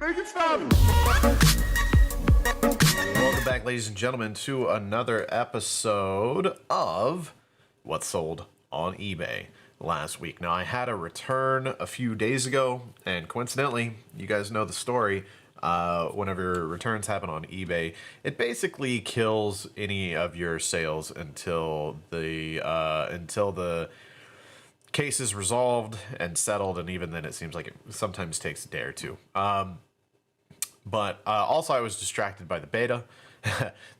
Make it stop! Welcome back, ladies and gentlemen, to another episode of What Sold on eBay last week. Now, I had a return a few days ago, and coincidentally, you guys know the story. Whenever returns happen on eBay, it basically kills any of your sales until the case is resolved and settled, and even then, it seems like it sometimes takes a day or two. But also, I was distracted by the beta,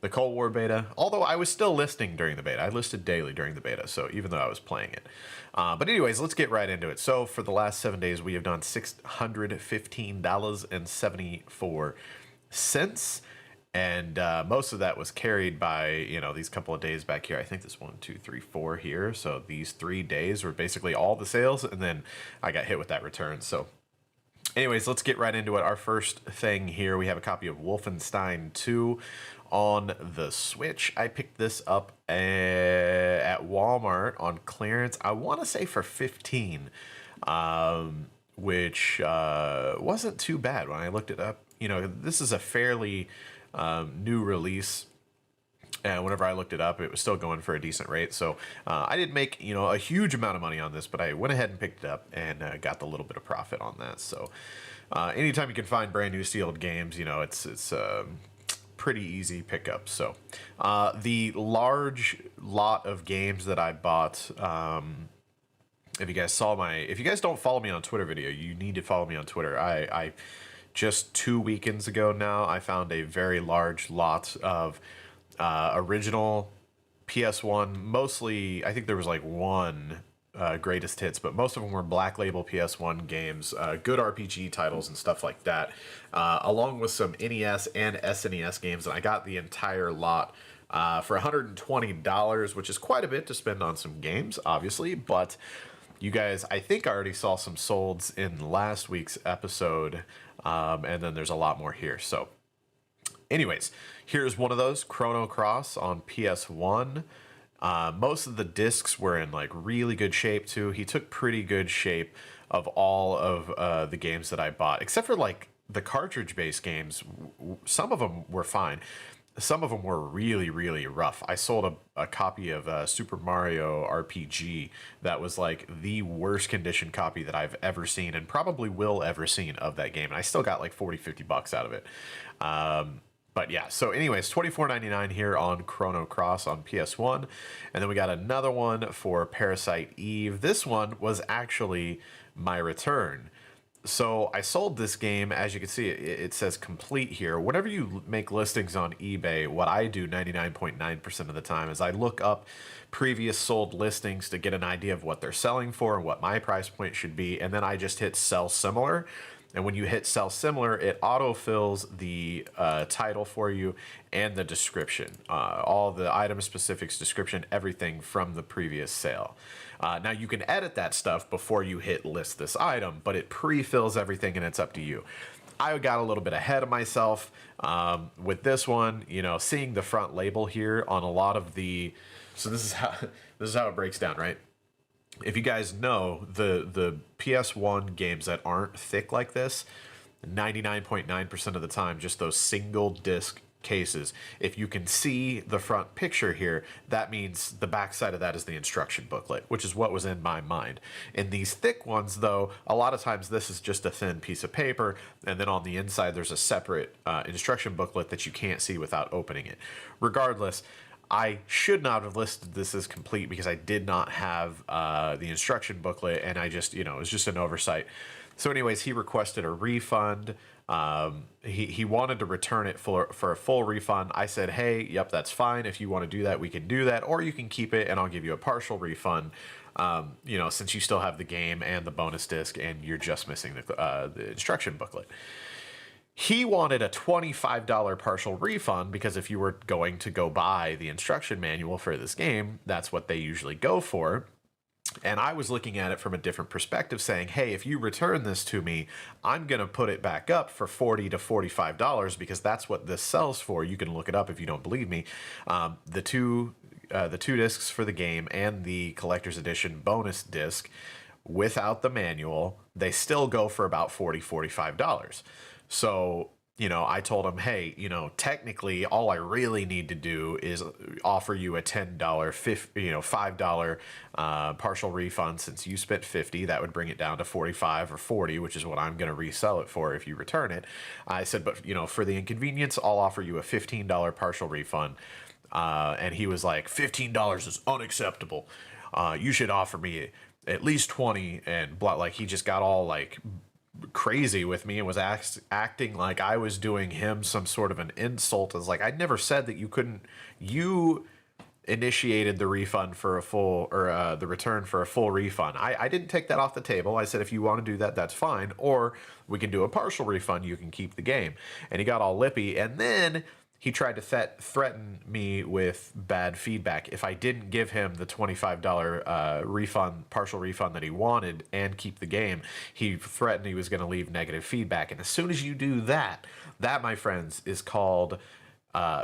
the Cold War beta, although I was still listing during the beta. I listed daily during the beta, so even though I was playing it. But anyways, let's get right into it. So for the last 7 days, we have done $615.74. And most of that was carried by, you know, these couple of days back here. I think this 1, 2, 3, 4 here. So these 3 days were basically all the sales, and then I got hit with that return. So anyways, let's get right into it. Our first thing here, we have a copy of Wolfenstein 2 on the Switch. I picked this up at Walmart on clearance. I want to say for $15, which wasn't too bad when I looked it up. You know, this is a fairly new release. And whenever I looked it up, it was still going for a decent rate. So I didn't make, you know, a huge amount of money on this, but I went ahead and picked it up and got the little bit of profit on that. So anytime you can find brand new sealed games, you know, it's pretty easy pickup. So the large lot of games that I bought, if you guys don't follow me on Twitter video, you need to follow me on Twitter. I just 2 weekends ago now, I found a very large lot of original PS1, mostly, I think there was like one greatest hits, but most of them were black label PS1 games, good RPG titles and stuff like that, along with some NES and SNES games. And I got the entire lot for $120, which is quite a bit to spend on some games, obviously, but you guys, I think, already saw some solds in last week's episode, and then there's a lot more here. So anyways, here's one of those, Chrono Cross on PS1. Most of the discs were in like really good shape too. He took pretty good shape of all of the games that I bought, except for like the cartridge-based games. Some of them were fine. Some of them were really, really rough. I sold a copy of Super Mario RPG that was like the worst condition copy that I've ever seen and probably will ever seen of that game. And I still got like 40, 50 bucks out of it. But yeah, so anyways, $24.99 here on Chrono Cross on PS1. And then we got another one for Parasite Eve. This one was actually my return. So I sold this game. As you can see, it says complete here. Whenever you make listings on eBay, what I do 99.9% of the time is I look up previous sold listings to get an idea of what they're selling for and what my price point should be. And then I just hit sell similar. And when you hit sell similar, it autofills the title for you and the description, all the item specifics, description, everything from the previous sale. Now you can edit that stuff before you hit list this item, but it pre-fills everything and it's up to you. I got a little bit ahead of myself with this one, you know, seeing the front label here on a lot of the, so this is how it breaks down, right? If you guys know, the PS1 games that aren't thick like this, 99.9% of the time, just those single disc cases, if you can see the front picture here, that means the back side of that is the instruction booklet, which is what was in my mind. In these thick ones, though, a lot of times this is just a thin piece of paper, and then on the inside there's a separate instruction booklet that you can't see without opening it. Regardless, I should not have listed this as complete because I did not have the instruction booklet, and I just, you know, it was just an oversight. So anyways, he requested a refund. He wanted to return it for a full refund. I said, hey, yep, that's fine. If you want to do that, we can do that, or you can keep it and I'll give you a partial refund. You know, since you still have the game and the bonus disc and you're just missing the instruction booklet. He wanted a $25 partial refund because if you were going to go buy the instruction manual for this game, that's what they usually go for. And I was looking at it from a different perspective, saying, hey, if you return this to me, I'm going to put it back up for $40 to $45 because that's what this sells for. You can look it up if you don't believe me. The two discs for the game and the collector's edition bonus disc without the manual, they still go for about $40, $45. So, I told him, hey, technically all I really need to do is offer you a $10, $5 partial refund since you spent 50. That would bring it down to 45 or 40, which is what I'm going to resell it for if you return it. I said, but, for the inconvenience, I'll offer you a $15 partial refund. And he was like, $15 is unacceptable. You should offer me at least 20, and blah, like he just got all like crazy with me and was acting like I was doing him some sort of an insult. As like, I'd never said that you couldn't. You initiated the refund for a full, or the return for a full refund. I didn't take that off the table. I said, if you want to do that, that's fine, or we can do a partial refund. You can keep the game. And he got all lippy, and then he tried to threaten me with bad feedback if I didn't give him the $25 refund, partial refund that he wanted, and keep the game. He threatened he was going to leave negative feedback. And as soon as you do that, my friends, is called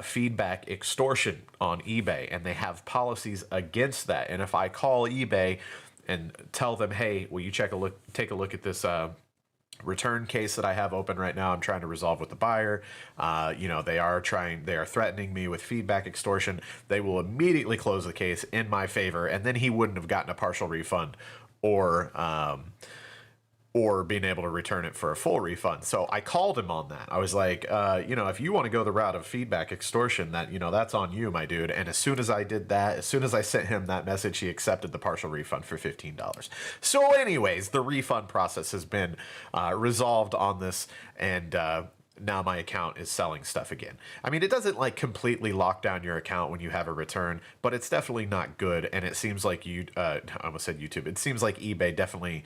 feedback extortion on eBay, and they have policies against that. And if I call eBay and tell them, hey, will you take a look at this return case that I have open right now, I'm trying to resolve with the buyer. They are threatening me with feedback extortion. They will immediately close the case in my favor, and then he wouldn't have gotten a partial refund or being able to return it for a full refund. So I called him on that. I was like, if you want to go the route of feedback extortion, that's on you, my dude. And as soon as I did that, as soon as I sent him that message, he accepted the partial refund for $15. So anyways, the refund process has been resolved on this, and now my account is selling stuff again. I mean, it doesn't like completely lock down your account when you have a return, but it's definitely not good. And it seems like I almost said YouTube. It seems like eBay definitely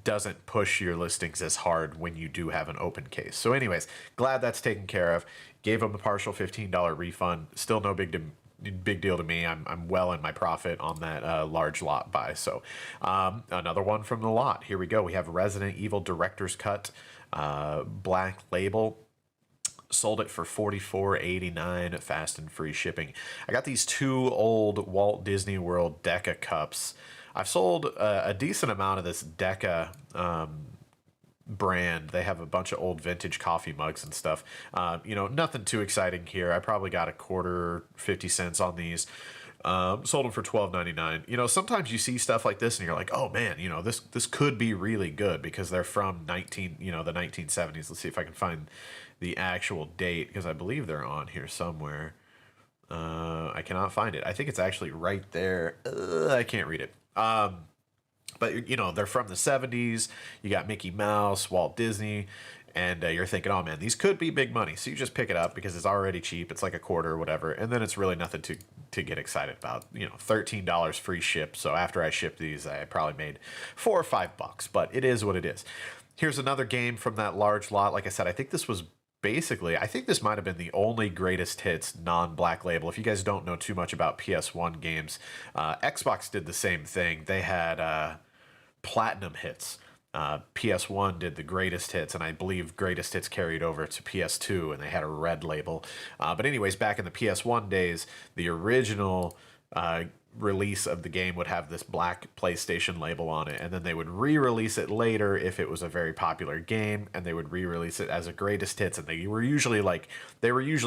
doesn't push your listings as hard when you do have an open case. So anyways, glad that's taken care of. Gave him a partial $15 refund. Still no big deal to me. I'm well in my profit on that large lot buy. So another one from the lot. Here we go. We have Resident Evil Director's Cut Black Label. Sold it for $44.89, fast and free shipping. I got these two old Walt Disney World Deca cups. I've sold a decent amount of this Deca brand. They have a bunch of old vintage coffee mugs and stuff. Nothing too exciting here. I probably got a quarter, 50 cents on these. Sold them for $12.99. Sometimes you see stuff like this and you're like, oh man, this could be really good because they're from the 1970s. Let's see if I can find the actual date, because I believe they're on here somewhere. I cannot find it. I think it's actually right there. I can't read it. But they're from the 70s. You got Mickey Mouse, Walt Disney, and you're thinking, oh man, these could be big money. So you just pick it up because it's already cheap. It's like a quarter or whatever. And then it's really nothing to get excited about. $13 free ship. So after I shipped these, I probably made $4 or $5, but it is what it is. Here's another game from that large lot. Like I said, I think this might have been the only greatest hits non-Black Label. If you guys don't know too much about PS1 games, Xbox did the same thing. They had platinum hits. PS1 did the greatest hits, and I believe greatest hits carried over to PS2, and they had a red label. But anyways, back in the PS1 days, the original release of the game would have this black PlayStation label on it, and then they would re-release it later if it was a very popular game, and they would re-release it as a greatest hits, and they were usually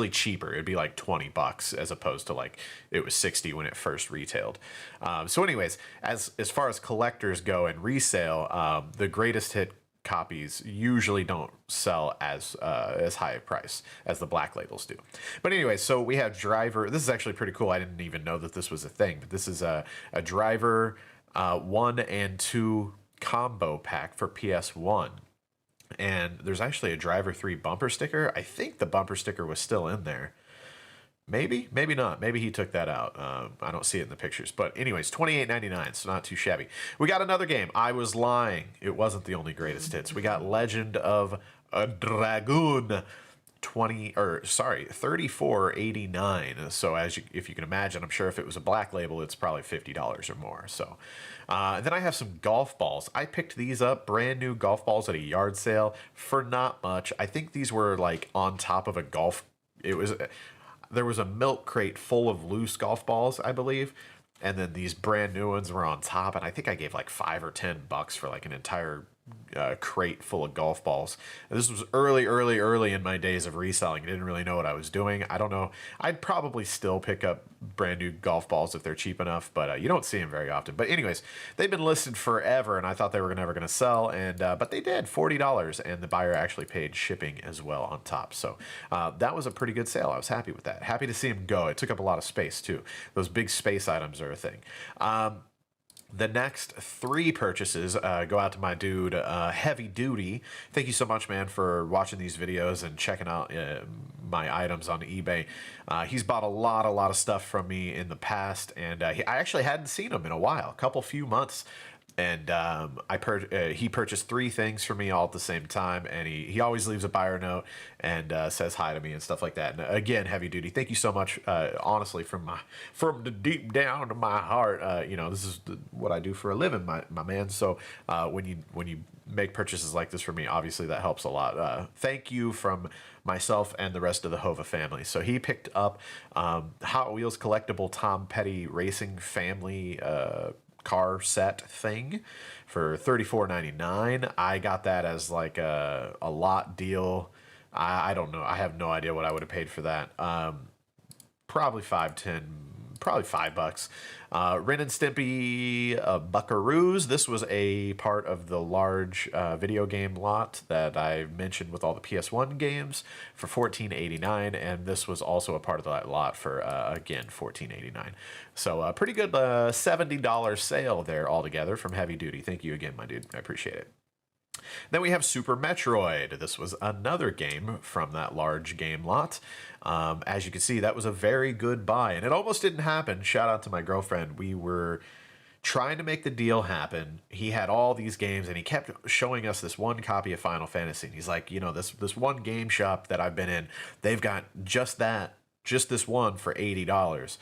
cheaper. It'd be like $20 as opposed to like it was 60 when it first retailed. So anyways, as far as collectors go and resale, the greatest hit copies usually don't sell as high a price as the black labels do. But anyway, so we have Driver. This is actually pretty cool. I didn't even know that this was a thing, but this is a Driver 1 and 2 combo pack for PS1. And there's actually a Driver 3 bumper sticker. I think the bumper sticker was still in there. Maybe not. Maybe he took that out. I don't see it in the pictures. But anyways, $28.99, so not too shabby. We got another game. I was lying. It wasn't the only greatest hits. We got Legend of a Dragoon. $34.89. So if you can imagine, I'm sure if it was a black label, it's probably $50 or more. So then I have some golf balls. I picked these up, brand new golf balls at a yard sale for not much. I think these were like on top of a golf. There was a milk crate full of loose golf balls, I believe, and then these brand new ones were on top, and I think I gave like $5 or $10 for like an entire crate full of golf balls. And this was early in my days of reselling. I didn't really know what I was doing. I don't know. I'd probably still pick up brand new golf balls if they're cheap enough, but you don't see them very often. But anyways, they've been listed forever, and I thought they were never going to sell, and but they did, $40, and the buyer actually paid shipping as well on top. So that was a pretty good sale. I was happy with that. Happy to see them go. It took up a lot of space too. Those big space items are a thing. The next 3 purchases go out to my dude, Heavy Duty. Thank you so much, man, for watching these videos and checking out my items on eBay. He's bought a lot of stuff from me in the past, and I actually hadn't seen him in a while, few months. And he purchased 3 things for me all at the same time, and he always leaves a buyer note and says hi to me and stuff like that. And again, Heavy Duty, thank you so much. Honestly, from the deep down of my heart, you know, this is what I do for a living, my man. So when you make purchases like this for me, obviously that helps a lot. Thank you from myself and the rest of the Hova family. So he picked up Hot Wheels collectible Tom Petty Racing Family car set thing for $34.99. I got that as like a lot deal. I don't know. I have no idea what I would have paid for that. Probably $5. Ren and Stimpy Buckaroos. This was a part of the large video game lot that I mentioned with all the PS1 games for $14.89, and this was also a part of that lot for again $14.89. So a pretty good $70 sale there altogether from Heavy Duty. Thank you again, my dude. I appreciate it. Then we have Super Metroid. This was another game from that large game lot. As you can see, that was a very good buy, and it almost didn't happen. Shout out to my girlfriend. We were trying to make the deal happen. He had all these games, and he kept showing us this one copy of Final Fantasy. And he's like, you know, this one game shop that I've been in, they've got just this one for $80.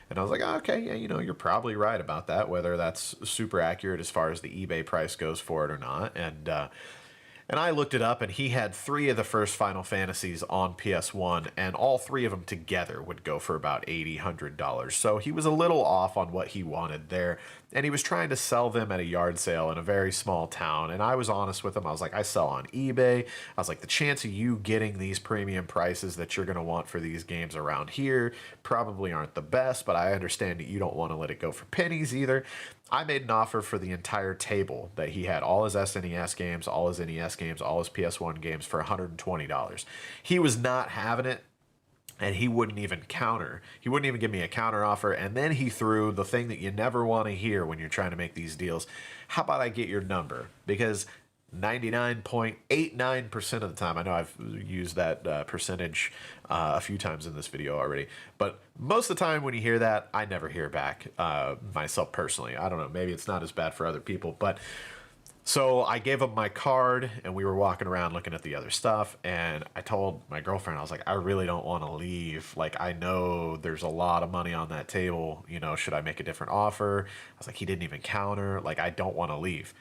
And I was like, oh, okay, yeah, you know, you're probably right about that, whether that's super accurate as far as the eBay price goes for it or not. And I looked it up, and he had 3 of the first Final Fantasies on PS1, and all 3 of them together would go for about $100. So he was a little off on what he wanted there, and he was trying to sell them at a yard sale in a very small town. And I was honest with him. I was like, I sell on eBay. I was like, the chance of you getting these premium prices that you're going to want for these games around here probably aren't the best, but I understand that you don't want to let it go for pennies either. I made an offer for the entire table that he had, all his SNES games, all his NES games, all his PS1 games for $120. He was not having it, and he wouldn't even counter. He wouldn't even give me a counter offer, and then he threw the thing that you never want to hear when you're trying to make these deals. How about I get your number? Because 99.89% of the time, I know I've used that percentage a few times in this video already, but most of the time when you hear that, I never hear back myself personally. I don't know, maybe it's not as bad for other people, but so I gave him my card, and we were walking around looking at the other stuff, and I told my girlfriend, I was like, I really don't want to leave. Like, I know there's a lot of money on that table. You know, should I make a different offer? I was like, he didn't even counter. Like, I don't want to leave.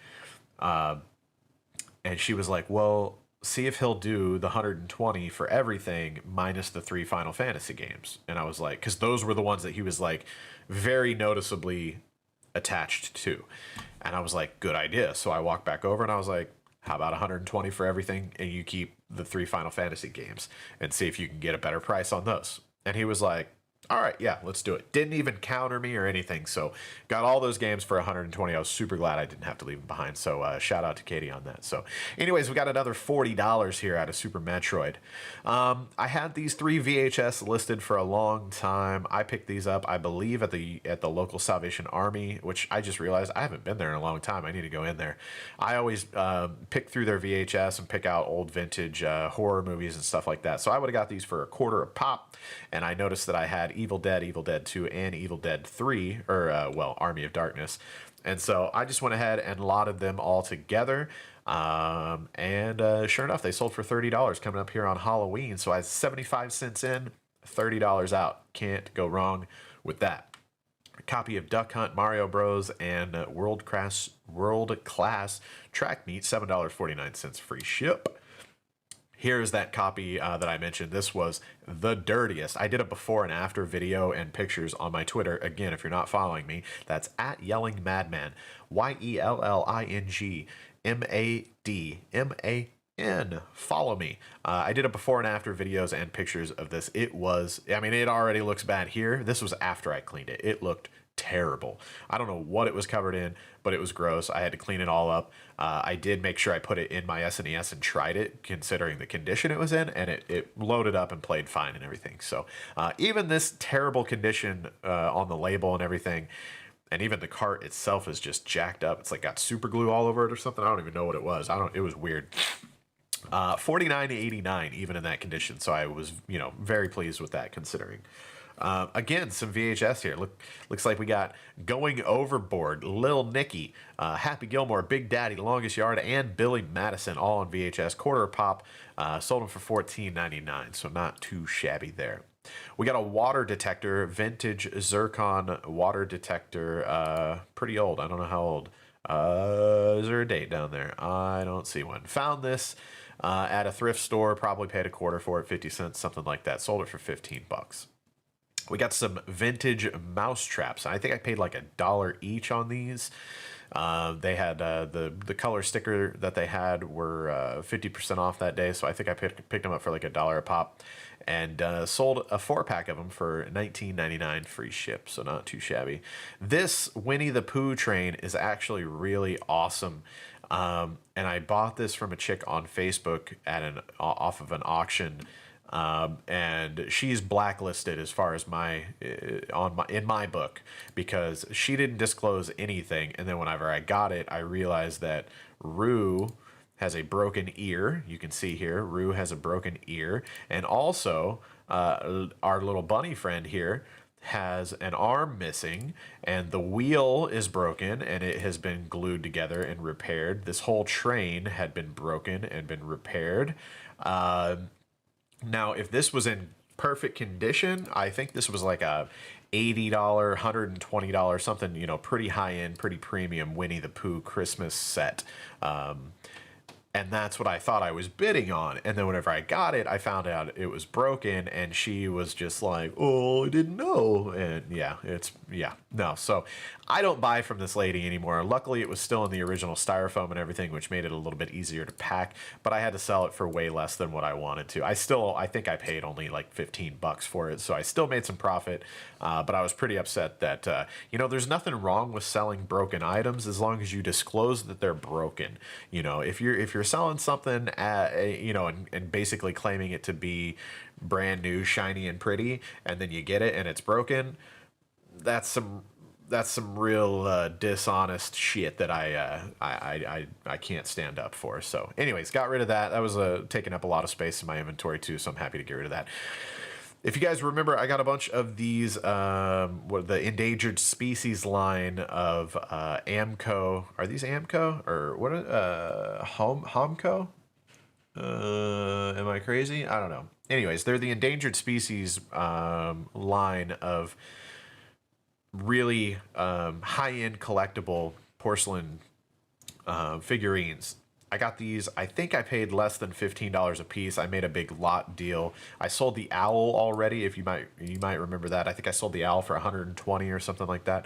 And she was like, well, see if he'll do the 120 for everything minus the 3 Final Fantasy games. And I was like, because those were the ones that he was like very noticeably attached to. And I was like, good idea. So I walked back over and I was like, how about 120 for everything, and you keep the 3 Final Fantasy games and see if you can get a better price on those. And he was like, all right, yeah, let's do it. Didn't even counter me or anything. So got all those games for 120. I was super glad I didn't have to leave them behind. So shout out to Katie on that. So anyways, we got another $40 here out of Super Metroid. I had these 3 VHS listed for a long time. I picked these up, I believe, at the local Salvation Army, which I just realized I haven't been there in a long time. I need to go in there. I always pick through their VHS and pick out old vintage horror movies and stuff like that. So I would have got these for $0.25 a pop, and I noticed that I had Evil Dead 2, and Evil Dead 3, or, Army of Darkness. And so I just went ahead and lotted them all together. Sure enough, they sold for $30 coming up here on Halloween. So I had 75 cents in, $30 out. Can't go wrong with that. A copy of Duck Hunt, Mario Bros, and World Class Track Meet, $7.49 free ship. Here's that copy that I mentioned. This was the dirtiest. I did a before and after video and pictures on my Twitter. Again, if you're not following me, that's at Yelling Madman, YELLING MADMAN. Follow me. I did a before and after videos and pictures of this. It was, I mean, it already looks bad here. This was after I cleaned it. It looked terrible. I don't know what it was covered in, but it was gross. I had to clean it all up. I did make sure I put it in my SNES and tried it, considering the condition it was in, and it loaded up and played fine and everything. So even this terrible condition on the label and everything, and even the cart itself is just jacked up. It's like got super glue all over it or something. I don't even know what it was. It was weird. $49.89 even in that condition. So I was, very pleased with that considering. Again, some VHS here. Looks like we got Going Overboard, Lil Nicky, Happy Gilmore, Big Daddy, Longest Yard, and Billy Madison, all on VHS. Quarter a pop. Sold them for $14.99, so not too shabby there. We got a water detector, vintage zircon water detector. Pretty old. I don't know how old. Is there a date down there? I don't see one. Found this at a thrift store. Probably paid a quarter for it, 50 cents, something like that. Sold it for $15. We got some vintage mouse traps. I think I paid like $1 each on these. They had the color sticker that they had were 50% off that day, so I think I picked them up for like $1 a pop, and sold a 4-pack of them for $19.99 free ship, so not too shabby. This Winnie the Pooh train is actually really awesome, and I bought this from a chick on Facebook at off of an auction. And she's blacklisted as far as in my book, because she didn't disclose anything. And then whenever I got it, I realized that Rue has a broken ear. You can see here, Rue has a broken ear. And also, our little bunny friend here has an arm missing, and the wheel is broken, and it has been glued together and repaired. This whole train had been broken and been repaired. Now, if this was in perfect condition, I think this was like a $80, $120 something, pretty high end, pretty premium Winnie the Pooh Christmas set. And that's what I thought I was bidding on. And then whenever I got it, I found out it was broken, and she was just like, oh, I didn't know. And no. So I don't buy from this lady anymore. Luckily, it was still in the original styrofoam and everything, which made it a little bit easier to pack, but I had to sell it for way less than what I wanted to. I think I paid only like $15 for it. So I still made some profit, but I was pretty upset that, there's nothing wrong with selling broken items as long as you disclose that they're broken. If you're selling something and basically claiming it to be brand new, shiny and pretty, and then you get it and it's broken, that's some real dishonest shit that I can't stand up for. So anyways, got rid of that. That was taking up a lot of space in my inventory too, so I'm happy to get rid of that. If you guys remember, I got a bunch of these, the endangered species line of Amco. Are these Amco or what? Homco? Am I crazy? I don't know. Anyways, they're the endangered species line of really high-end collectible porcelain figurines. I got these. I think I paid less than $15 a piece. I made a big lot deal. I sold the owl already. If you might remember that. I think I sold the owl for 120 or something like that.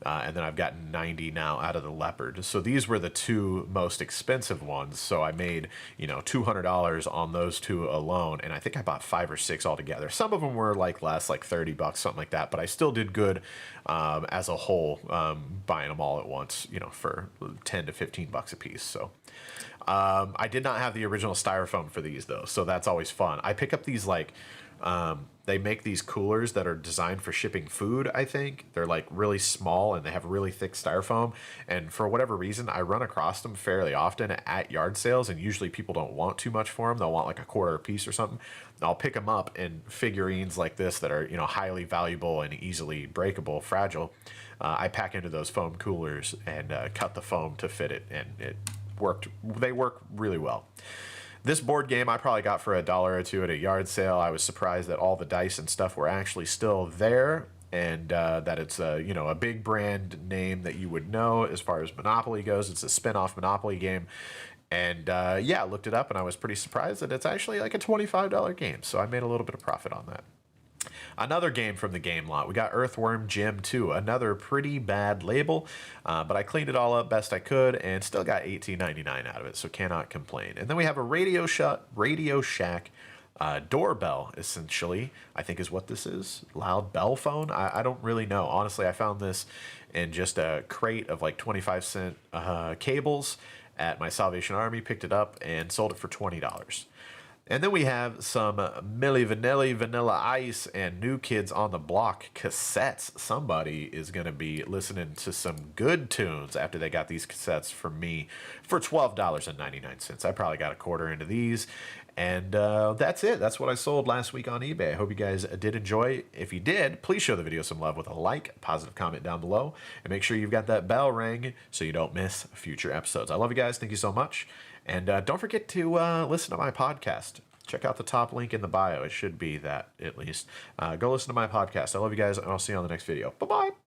And then I've gotten 90 now out of the leopard. So these were the two most expensive ones. So I made, $200 on those two alone. And I think I bought 5 or 6 altogether. Some of them were like less, like $30, something like that. But I still did good as a whole, buying them all at once, for 10 to $15 a piece. So I did not have the original styrofoam for these though. So that's always fun. I pick up these they make these coolers that are designed for shipping food, I think. They're like really small and they have really thick styrofoam. And for whatever reason, I run across them fairly often at yard sales, and usually people don't want too much for them. They'll want like a quarter a piece or something. And I'll pick them up, and figurines like this that are, highly valuable and easily breakable, fragile, I pack into those foam coolers and cut the foam to fit it, and it worked. They work really well. This board game I probably got for $1 or $2 at a yard sale. I was surprised that all the dice and stuff were actually still there, and that it's a big brand name that you would know as far as Monopoly goes. It's a spin-off Monopoly game. And I looked it up, and I was pretty surprised that it's actually like a $25 game. So I made a little bit of profit on that. another game from the game lot. We got Earthworm Gem 2, another pretty bad label, but I cleaned it all up best I could and still got $18.99 out of it, so cannot complain. And then we have a Radio Shack doorbell, essentially, I think is what this is. Loud bell phone? I don't really know. Honestly, I found this in just a crate of like 25-cent cables at my Salvation Army, picked it up and sold it for $20. And then we have some Milli Vanilli, Vanilla Ice, and New Kids on the Block cassettes. Somebody is going to be listening to some good tunes after they got these cassettes from me for $12.99. I probably got a quarter into these. And that's it. That's what I sold last week on eBay. I hope you guys did enjoy. If you did, please show the video some love with a like, positive comment down below, and make sure you've got that bell ring so you don't miss future episodes. I love you guys. Thank you so much. And don't forget to listen to my podcast. Check out the top link in the bio. It should be that, at least. Go listen to my podcast. I love you guys, and I'll see you on the next video. Bye-bye.